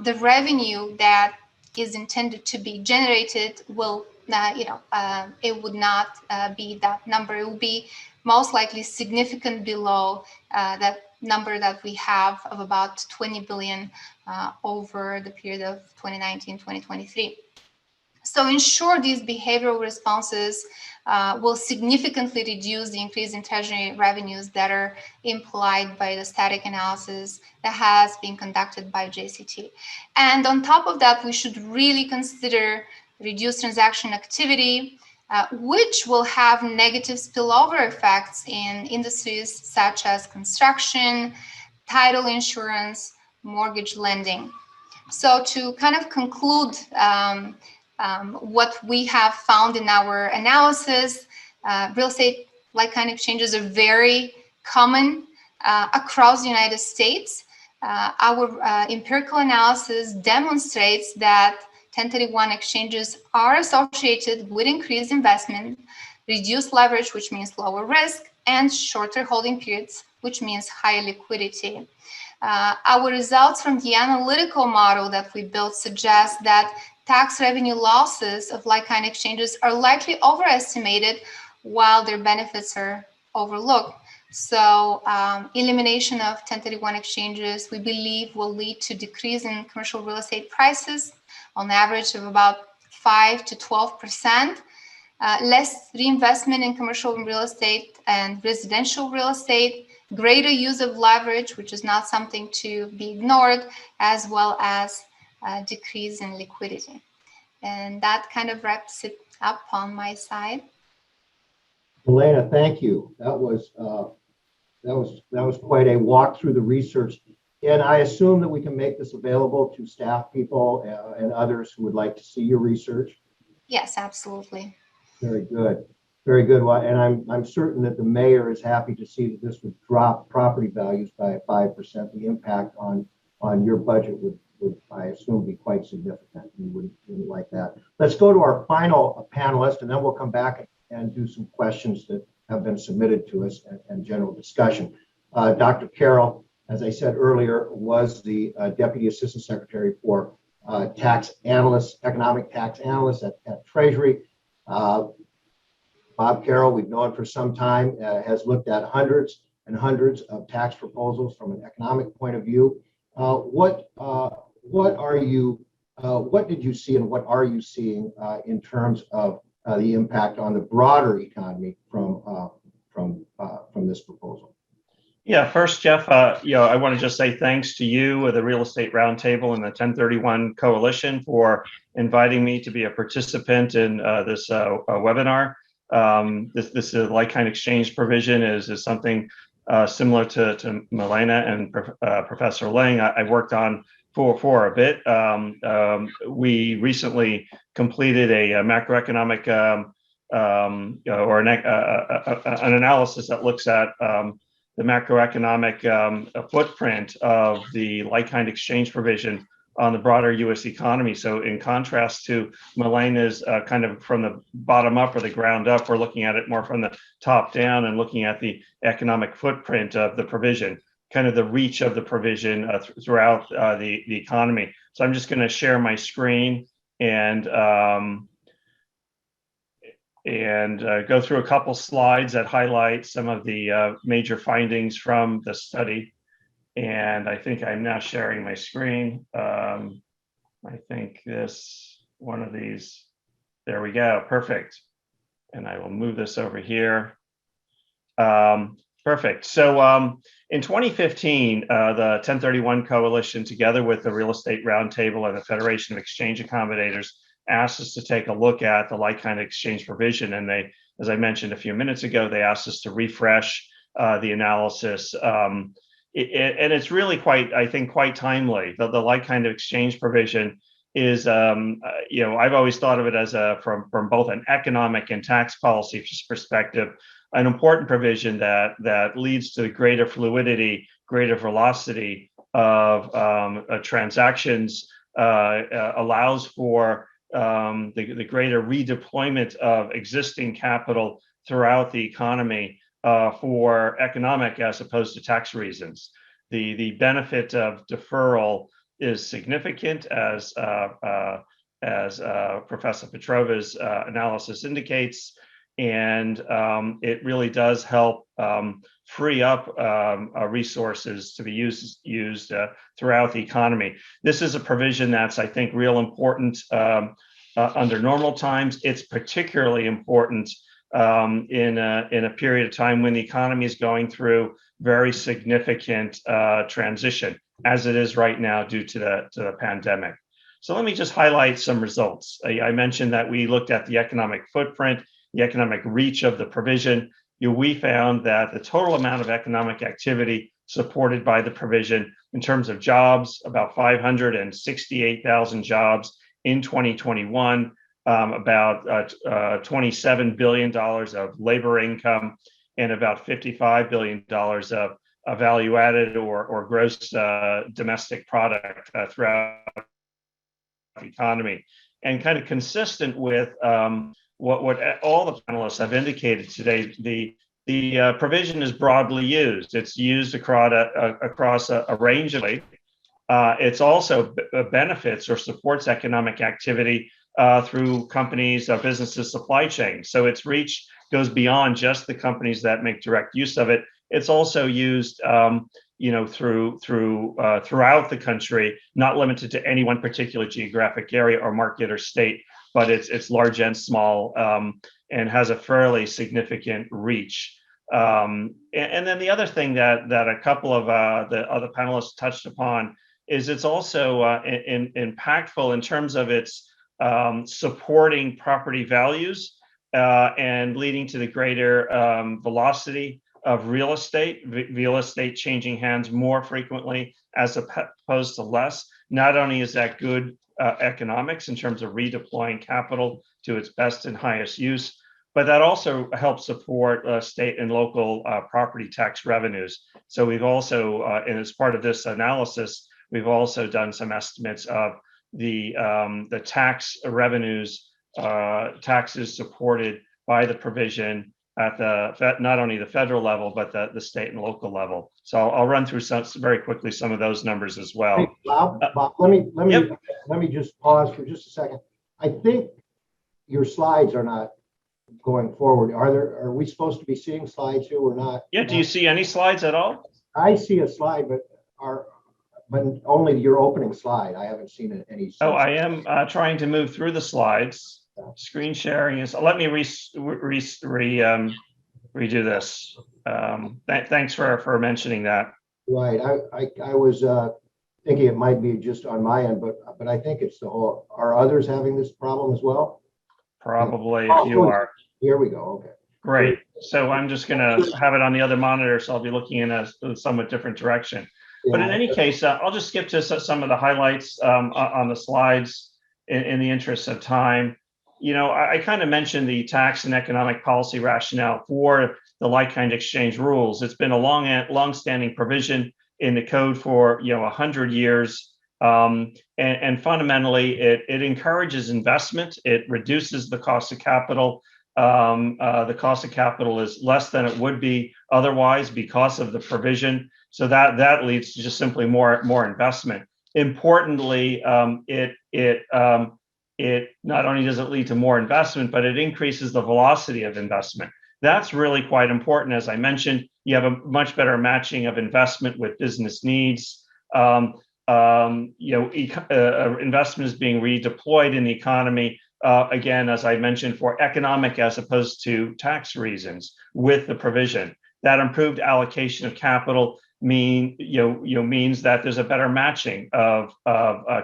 [SPEAKER 4] the revenue that is intended to be generated will it would not be that number. It will be most likely significant below that number that we have of about 20 billion over the period of 2019-2023. So in short, these behavioral responses will significantly reduce the increase in treasury revenues that are implied by the static analysis that has been conducted by JCT. And on top of that, we should really consider reduced transaction activity, which will have negative spillover effects in industries such as construction, title insurance, mortgage lending. So to kind of conclude what we have found in our analysis, real estate like-kind exchanges are very common across the United States. Our empirical analysis demonstrates that 1031 exchanges are associated with increased investment, reduced leverage, which means lower risk, and shorter holding periods, which means higher liquidity. Our results from the analytical model that we built suggest that tax revenue losses of like-kind exchanges are likely overestimated while their benefits are overlooked. So elimination of 1031 exchanges, we believe, will lead to decrease in commercial real estate prices on average of about 5 to 12%, less reinvestment in commercial real estate and residential real estate, greater use of leverage, which is not something to be ignored, as well as decrease in liquidity. And that kind of wraps it up on my side.
[SPEAKER 1] Elena, thank you. That was quite a walk through the research. And I assume that we can make this available to staff people and others who would like to see your research.
[SPEAKER 4] Yes, absolutely.
[SPEAKER 1] Very good. Very good. Well, and I'm certain that the mayor is happy to see that this would drop property values by 5%. The impact on your budget would I assume be quite significant. You wouldn't like that. Let's go to our final panelist, and then we'll come back and do some questions that have been submitted to us and general discussion. Dr. Carroll, as I said earlier, was the Deputy Assistant Secretary for Tax Analyst, Economic Tax Analyst at Treasury. Bob Carroll, we've known for some time, has looked at hundreds and hundreds of tax proposals from an economic point of view. What did you see, and what are you seeing in terms of the impact on the broader economy from this proposal?
[SPEAKER 5] Yeah, first, Jeff, I want to just say thanks to you, the Real Estate Roundtable, and the 1031 Coalition for inviting me to be a participant in this webinar. This like-kind exchange provision is something similar to Milena and Professor Lang. I worked on for a bit. We recently completed a macroeconomic or an analysis that looks at the macroeconomic footprint of the like-kind exchange provision on the broader U.S. economy. So in contrast to Milena's kind of from the bottom up or the ground up, we're looking at it more from the top down and looking at the economic footprint of the provision, kind of the reach of the provision throughout the economy. So I'm just going to share my screen and go through a couple slides that highlight some of the major findings from the study. And I think I'm now sharing my screen. I think one of these, there we go, perfect. And I will move this over here. Perfect. So in 2015, the 1031 Coalition, together with the Real Estate Roundtable and the Federation of Exchange Accommodators, asked us to take a look at the like-kind exchange provision. And they, as I mentioned a few minutes ago, they asked us to refresh the analysis. And it's really quite timely. The like-kind of exchange provision is, I've always thought of it as from both an economic and tax policy perspective, an important provision that leads to greater fluidity, greater velocity of transactions, allows for the greater redeployment of existing capital throughout the economy for economic as opposed to tax reasons. The benefit of deferral is significant, as Professor Petrova's analysis indicates, and it really does help free up resources to be used throughout the economy. This is a provision that's, I think, real important under normal times. It's particularly important in a period of time when the economy is going through very significant transition, as it is right now due to the pandemic. So let me just highlight some results. I mentioned that we looked at the economic footprint, the economic reach of the provision. We found that the total amount of economic activity supported by the provision in terms of jobs, about 568,000 jobs in 2021, about $27 billion of labor income, and about $55 billion of value added or gross domestic product throughout the economy. And kind of consistent with what all the panelists have indicated today, the provision is broadly used. It's used across a range of ways. It's also benefits or supports economic activity through companies, businesses, supply chains. So its reach goes beyond just the companies that make direct use of it. It's also used, throughout the country, not limited to any one particular geographic area or market or state, but it's large and small, and has a fairly significant reach. And then the other thing that a couple of the other panelists touched upon is it's also impactful in terms of its supporting property values and leading to the greater velocity of real estate changing hands more frequently as opposed to less. Not only is that good economics in terms of redeploying capital to its best and highest use, but that also helps support state and local property tax revenues. So we've also, and as part of this analysis, we've also done some estimates of the tax revenues, taxes supported by the provision at the not only the federal level, but the state and local level. So I'll run through very quickly some of those numbers as well.
[SPEAKER 1] Hey, Bob, let me just pause for just a second. I think your slides are not going forward. Are we supposed to be seeing slides here or not?
[SPEAKER 5] Yeah, do you see any slides at all?
[SPEAKER 1] I see a slide, but only your opening slide. I haven't seen any.
[SPEAKER 5] Oh, I am trying to move through the slides. Screen sharing is, let me redo this. Thanks for mentioning that.
[SPEAKER 1] Right, I was thinking it might be just on my end, but I think it's the whole. Are others having this problem as well?
[SPEAKER 5] Probably, if you are.
[SPEAKER 1] Here we go. Okay.
[SPEAKER 5] Great. So I'm just going to have it on the other monitor, so I'll be looking in a somewhat different direction.
[SPEAKER 1] Yeah.
[SPEAKER 5] But in any case, I'll just skip to some of the highlights on the slides in the interest of time. You know, I kind of mentioned the tax and economic policy rationale for the like-kind exchange rules. It's been a long-standing provision in the code for 100 years, and fundamentally, it encourages investment. It reduces the cost of capital. The cost of capital is less than it would be otherwise because of the provision. So that leads to just simply more investment. Importantly, it not only does it lead to more investment, but it increases the velocity of investment. That's really quite important. As I mentioned, you have a much better matching of investment with business needs. Investment is being redeployed in the economy, again, as I mentioned, for economic as opposed to tax reasons with the provision. That improved allocation of capital means that there's a better matching of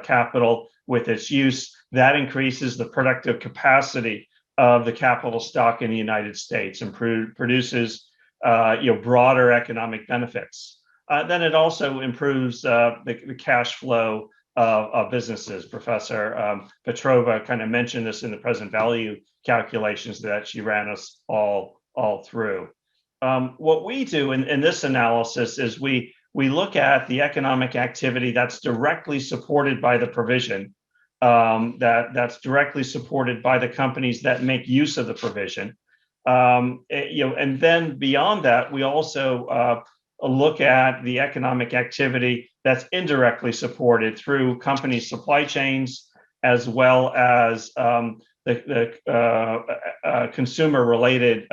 [SPEAKER 5] capital with its use. That increases the productive capacity of the capital stock in the United States and produces broader economic benefits. Then it also improves the cash flow of businesses. Professor Petrova kind of mentioned this in the present value calculations that she ran us all through. What we do in this analysis is we look at the economic activity that's directly supported by the provision, that's directly supported by the companies that make use of the provision. And then beyond that, we also look at the economic activity that's indirectly supported through companies' supply chains, as well as the consumer-related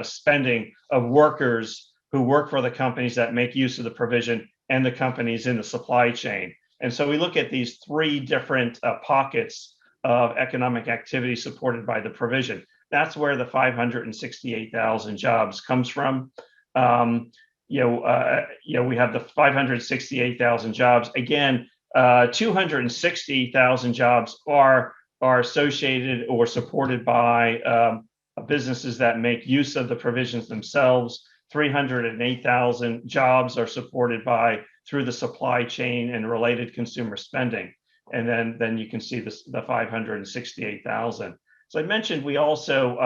[SPEAKER 5] spending of workers who work for the companies that make use of the provision and the companies in the supply chain. And so we look at these three different pockets of economic activity supported by the provision. That's where the 568,000 jobs comes from. We have the 568,000 jobs. Again, 260,000 jobs are associated or supported by businesses that make use of the provisions themselves. 308,000 jobs are supported through the supply chain and related consumer spending. And then you can see the 568,000. So I mentioned we also,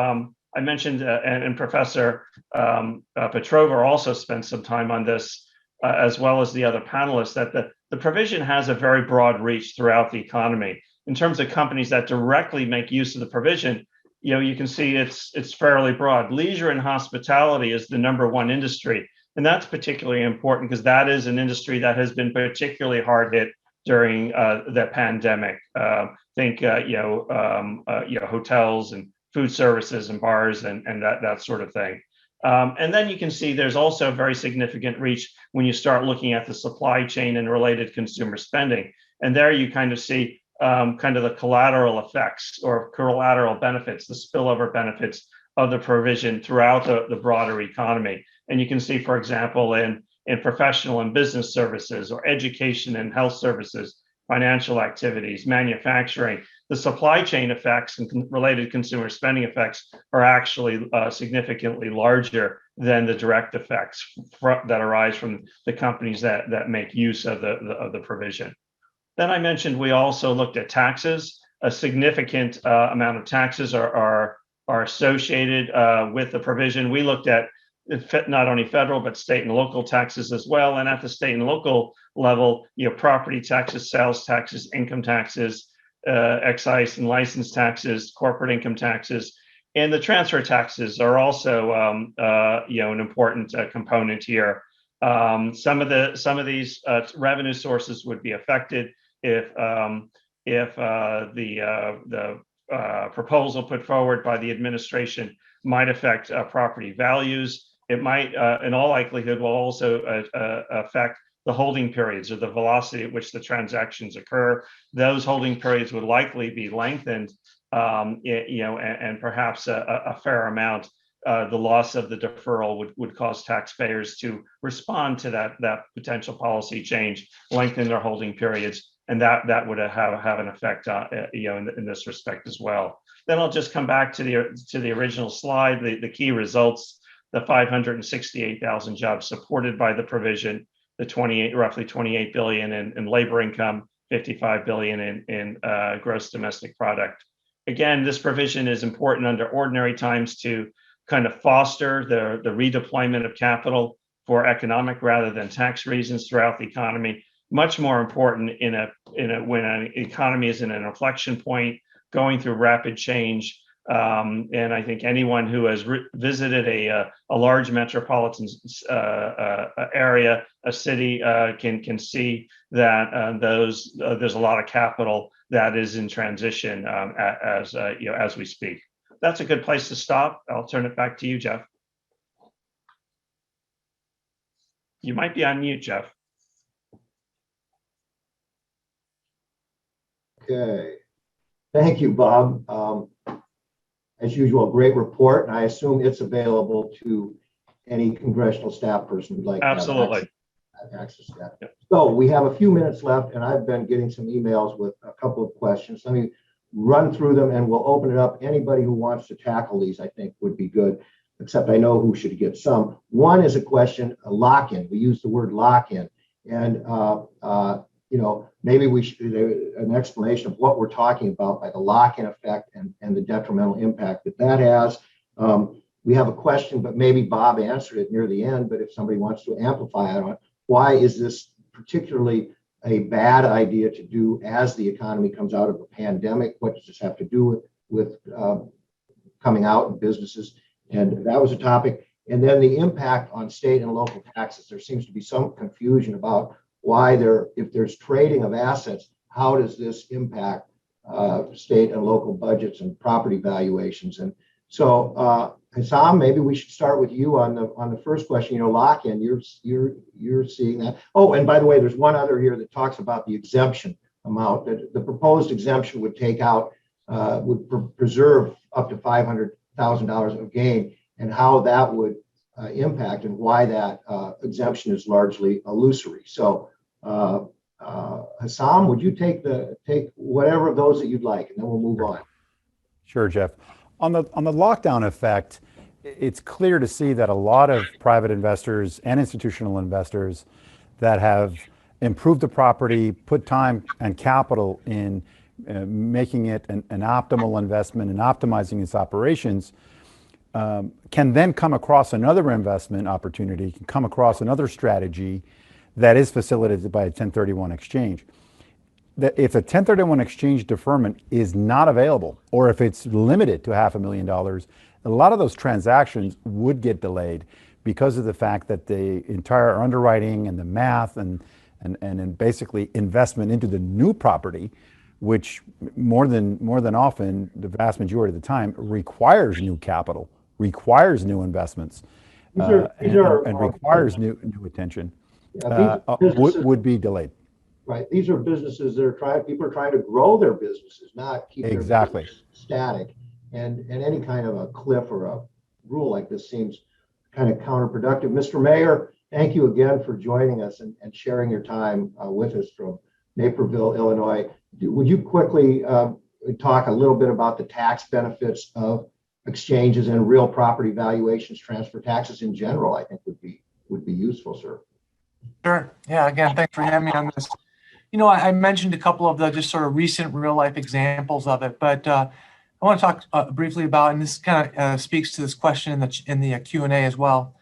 [SPEAKER 5] and Professor Petrova also spent some time on this, as well as the other panelists, that the provision has a very broad reach throughout the economy. In terms of companies that directly make use of the provision, you can see it's fairly broad. Leisure and hospitality is the #1 industry. And that's particularly important because that is an industry that has been particularly hard hit during the pandemic. Think hotels and food services and bars and that sort of thing. And then you can see there's also very significant reach when you start looking at the supply chain and related consumer spending. And there you kind of see kind of the collateral effects or collateral benefits, the spillover benefits of the provision throughout the broader economy. And you can see, for example, in professional and business services, or education and health services, financial activities, manufacturing, the supply chain effects and related consumer spending effects are actually significantly larger than the direct effects that arise from the companies that make use of the provision. Then I mentioned we also looked at taxes. A significant amount of taxes are associated with the provision. We looked at not only federal but state and local taxes as well. And at the state and local level, property taxes, sales taxes, income taxes, excise and license taxes, corporate income taxes, and the transfer taxes are also an important component here. Some of these revenue sources would be affected if the proposal put forward by the administration might affect property values. It might, in all likelihood, will also affect the holding periods, or the velocity at which the transactions occur. Those holding periods would likely be lengthened, and perhaps a fair amount. The loss of the deferral would cause taxpayers to respond to that potential policy change, lengthen their holding periods, and that would have an effect, in this respect as well. Then I'll just come back to the original slide. The key results: the 568,000 jobs supported by the provision, the roughly 28 billion in labor income, 55 billion in gross domestic product. Again, this provision is important under ordinary times to kind of foster the redeployment of capital for economic rather than tax reasons throughout the economy. Much more important when an economy is in an inflection point, going through rapid change. And I think anyone who has visited a large metropolitan area, a city, can see that there's a lot of capital that is in transition as we speak. That's a good place to stop. I'll turn it back to you, Jeff. You might be on mute, Jeff.
[SPEAKER 1] Okay. Thank you, Bob. As usual, great report, and I assume it's available to any congressional staff person who'd like
[SPEAKER 5] Absolutely.
[SPEAKER 1] to have access to that. Yep. So we have a few minutes left, and I've been getting some emails with a couple of questions. Let me run through them, and we'll open it up. Anybody who wants to tackle these, I think, would be good, except I know who should get some. One is a question, a lock-in. We use the word lock-in, and maybe we should an explanation of what we're talking about by the lock-in effect and the detrimental impact that has. We have a question, but maybe Bob answered it near the end, but if somebody wants to amplify it on why is this particularly a bad idea to do as the economy comes out of a pandemic? What does this have to do with coming out in businesses? And that was a topic. And then the impact on state and local taxes. There seems to be some confusion about why if there's trading of assets, how does this impact state and local budgets and property valuations? And so, Hassam, maybe we should start with you on the first question. Lock-in. You're seeing that. Oh, and by the way, there's one other here that talks about the exemption amount. That the proposed exemption would take out, preserve up to $500,000 of gain, and how that would impact and why that exemption is largely illusory. So, Hassam, would you take whatever of those that you'd like, and then we'll move on.
[SPEAKER 2] Sure, Jeff. On the lockdown effect, it's clear to see that a lot of private investors and institutional investors that have improved the property, put time and capital in making it an optimal investment and optimizing its operations, can then come across another investment opportunity, can come across another strategy that is facilitated by a 1031 exchange. If a 1031 exchange deferment is not available, or if it's limited to $500,000, a lot of those transactions would get delayed because of the fact that the entire underwriting and the math and basically investment into the new property, which more than often, the vast majority of the time, requires new capital, requires new investments, and requires new attention, would be delayed.
[SPEAKER 1] Right. These are businesses that people are trying to grow their businesses, not keep their business static. And any kind of a cliff or rule like this seems kind of counterproductive. Mr. Mayor, thank you again for joining us and sharing your time with us from Naperville, Illinois. Would you quickly talk a little bit about the tax benefits of exchanges and real property valuations, transfer taxes in general? I think would be useful, sir.
[SPEAKER 3] Sure. Yeah. Again, thanks for having me on this. I mentioned a couple of the just sort of recent real life examples of it, but I want to talk briefly about, and this kind of speaks to this question in the Q&A as well,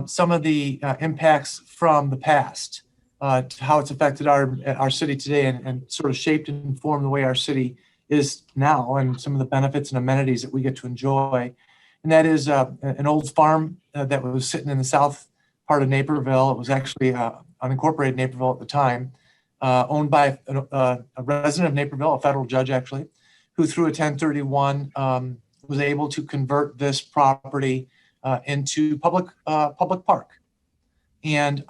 [SPEAKER 3] some of the impacts from the past, to how it's affected our city today and sort of shaped and informed the way our city is now, and some of the benefits and amenities that we get to enjoy. And that is an old farm that was sitting in the south part of Naperville. It was actually unincorporated Naperville at the time, owned by a resident of Naperville, a federal judge actually, who through a 1031 was able to convert this property into public park. And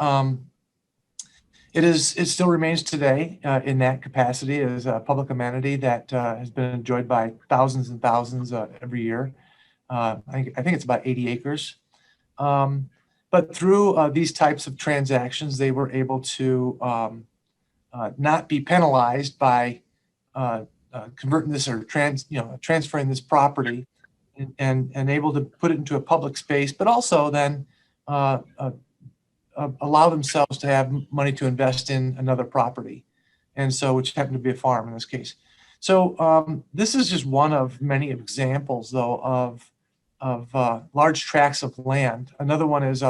[SPEAKER 3] it still remains today in that capacity as a public amenity that has been enjoyed by thousands and thousands every year. I think it's about 80 acres. But through these types of transactions, they were able to not be penalized by converting this or transferring this property and able to put it into a public space, but also then allow themselves to have money to invest in another property, and so which happened to be a farm in this case. So this is just one of many examples, though, of large tracts of land. Another one is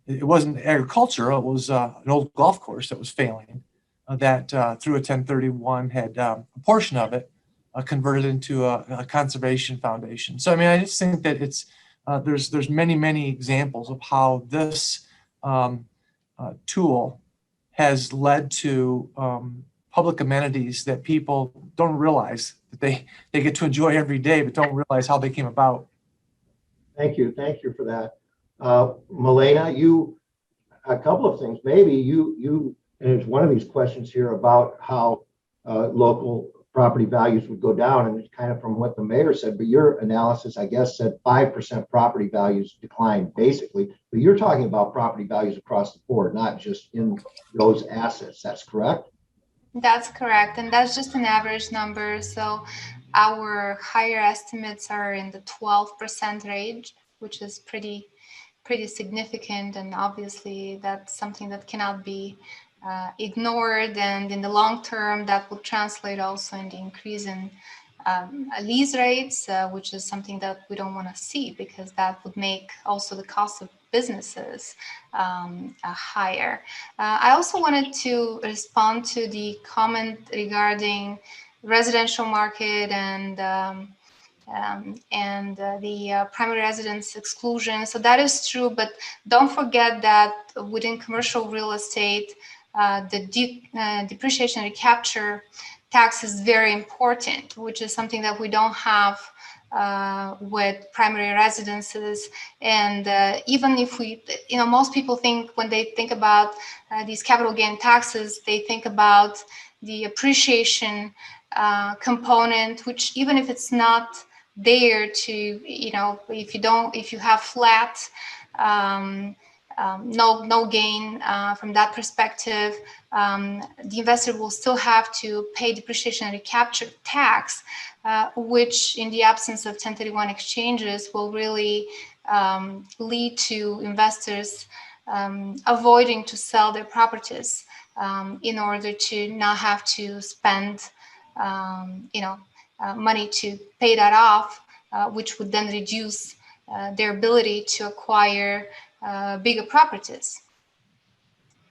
[SPEAKER 3] it wasn't agricultural; it was an old golf course that was failing. That through a 1031 had a portion of it converted into a conservation foundation. So I mean, I just think that it's there's many examples of how this tool has led to public amenities that people don't realize that they get to enjoy every day, but don't realize how they came about.
[SPEAKER 1] Thank you for that. Milena, a couple of things. Maybe you and it's one of these questions here about how local property values would go down, and it's kind of from what the mayor said, but your analysis, I guess, said 5% property values decline basically, but you're talking about property values across the board, not just in those assets. That's correct?
[SPEAKER 4] That's correct. And that's just an average number. So our higher estimates are in the 12% range, which is pretty significant. And obviously that's something that cannot be ignored, and in the long term that will translate also in the increase in lease rates, which is something that we don't want to see, because that would make also the cost of businesses higher. I also wanted to respond to the comment regarding residential market and the primary residence exclusion. So that is true, but don't forget that within commercial real estate, the depreciation recapture tax is very important, which is something that we don't have with primary residences. And even if we, most people think when they think about these capital gain taxes, they think about the appreciation component, which even if it's not there to, if you have flat, no gain from that perspective, the investor will still have to pay depreciation and recapture tax, which in the absence of 1031 exchanges will really lead to investors avoiding to sell their properties in order to not have to spend money to pay that off, which would then reduce their ability to acquire bigger properties.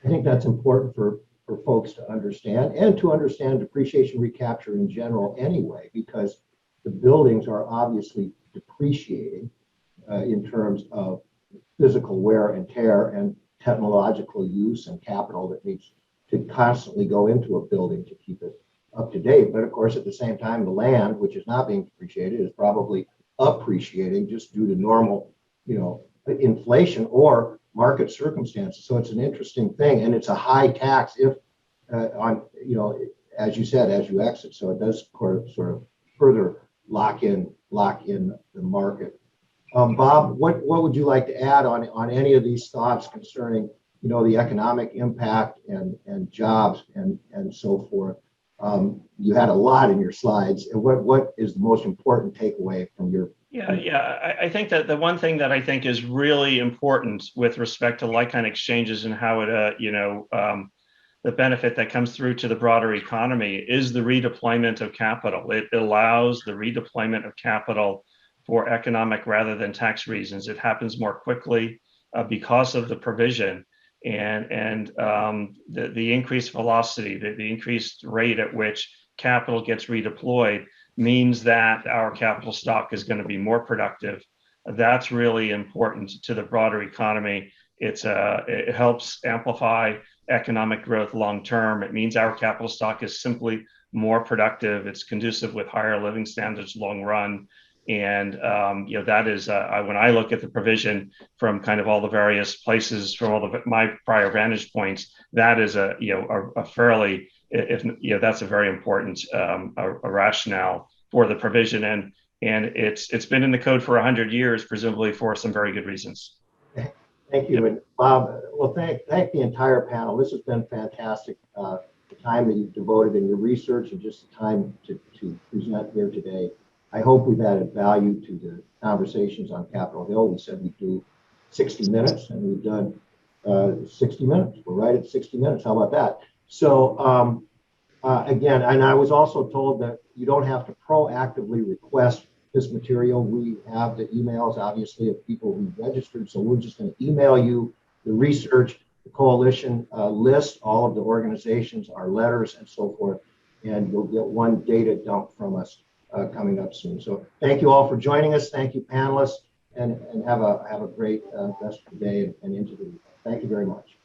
[SPEAKER 1] I think that's important for folks to understand, and to understand depreciation recapture in general anyway, because the buildings are obviously depreciating in terms of physical wear and tear and technological use and capital that needs to constantly go into a building to keep it up to date. But of course, at the same time, the land, which is not being depreciated, is probably appreciating just due to normal, inflation or market circumstances. So it's an interesting thing, and it's a high tax if as you said, as you exit. So it does sort of further lock in the market. Bob, what would you like to add on any of these thoughts concerning, the economic impact and jobs and so forth? You had a lot in your slides. And what is the most important takeaway from your?
[SPEAKER 5] Yeah. I think that the one thing that I think is really important with respect to like-kind exchanges and how it, the benefit that comes through to the broader economy is the redeployment of capital. It allows the redeployment of capital for economic rather than tax reasons. It happens more quickly because of the provision and the increased velocity, the increased rate at which capital gets redeployed means that our capital stock is going to be more productive. That's really important to the broader economy. It helps amplify economic growth long term. It means our capital stock is simply more productive. It's conducive with higher living standards long run. And that is when I look at the provision from kind of all the various places, from all of my prior vantage points, that is a fairly, that's a very important a rationale for the provision, and it's been in the code for 100 years, presumably for some very good reasons.
[SPEAKER 1] Thank you, and Bob. Well, thank the entire panel. This has been fantastic. The time that you've devoted in your research and just the time to present here today. I hope we've added value to the conversations on Capitol Hill. We said we'd do 60 minutes, and we've done 60 minutes. We're right at 60 minutes. How about that? So again, and I was also told that you don't have to proactively request this material. We have the emails, obviously, of people who registered. So we're just going to email you the research, the coalition list, all of the organizations, our letters, and so forth. And you'll get one data dump from us coming up soon. So thank you all for joining us. Thank you, panelists, and have a great rest of the day and into the week. Thank you very much.